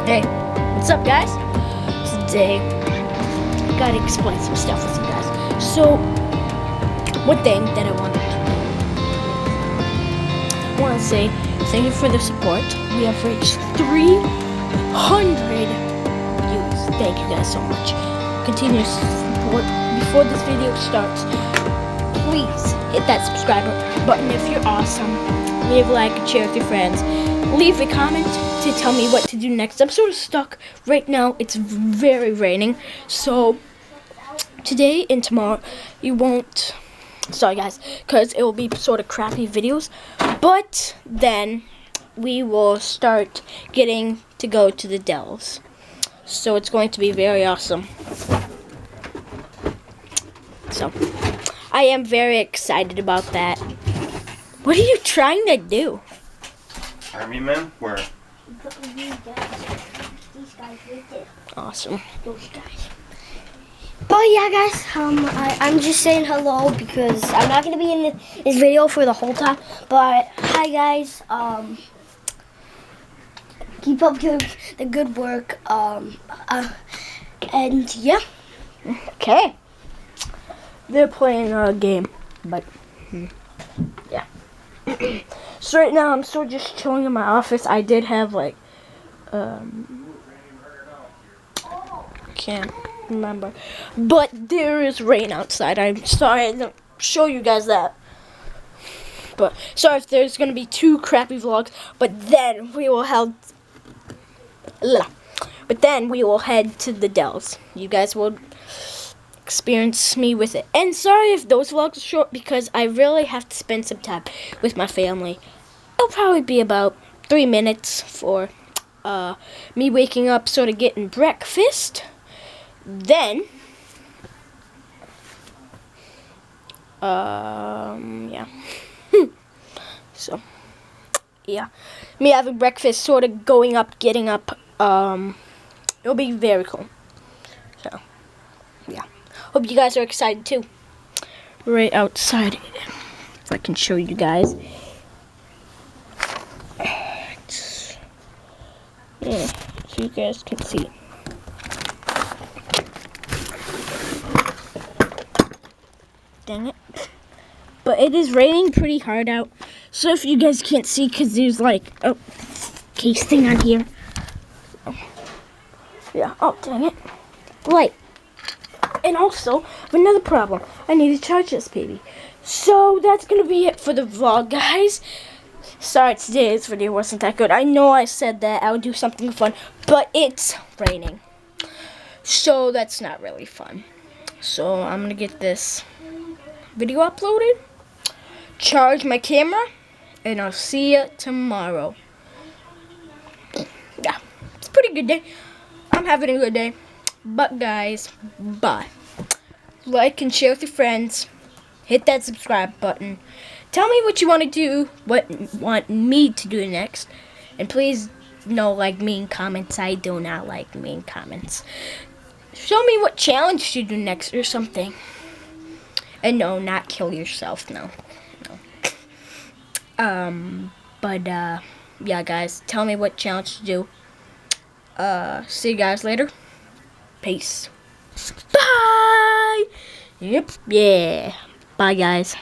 Hey, what's up, guys? Today, gotta explain some stuff with you guys. So, one thing that I want to say, thank you for the support. We have reached 300 views. Thank you guys so much. Continue to support. Before this video starts, please hit that subscribe button if you're awesome. Leave a like and share with your friends. Leave a comment to tell me what to do next. I'm sort of stuck right now. It's very raining, so today and tomorrow you won't. Sorry guys, because it will be sort of crappy videos. But then we will start getting to go to the Dells, so it's going to be very awesome. So I am very excited about that. What are you trying to do? Army men? Where? These guys right there. Awesome. Those guys. But yeah, guys, I'm just saying hello because I'm not gonna be in this video for the whole time. But hi, guys. Keep up the good work. And yeah. Okay. They're playing a game, but yeah. So right now I'm still just chilling in my office. I did have can't remember, but there is rain outside. I'm sorry I didn't show you guys that. But sorry if there's gonna be 2 crappy vlogs. But then we will head to the Dells. You guys will experience me with it. And sorry if those vlogs are short because I really have to spend some time with my family. It'll probably be about 3 minutes for me waking up, sort of getting breakfast. Then yeah. So yeah, me having breakfast, sort of going up, getting up. It'll be very cool. So yeah, hope you guys are excited too. Right outside, if I can show you guys. Yeah, so you guys can see. Dang it. But it is raining pretty hard out. So if you guys can't see, because there's like a case thing on here. Yeah, oh dang it. Light. And also, I have another problem. I need to charge this baby. So that's going to be it for the vlog, guys. Sorry, today's video wasn't that good. I know I said that I would do something fun, but it's raining. So that's not really fun. So I'm going to get this video uploaded, charge my camera, and I'll see you tomorrow. Yeah, it's a pretty good day. I'm having a good day. But guys, bye. Like and share with your friends. Hit that subscribe button. Tell me what you want to do, what you want me to do next. And please no like mean comments. I do not like mean comments. Show me what challenge to do next or something. And no, not kill yourself, no. Yeah guys, tell me what challenge to do. See you guys later. Peace. Bye! Yep, yeah. Bye guys.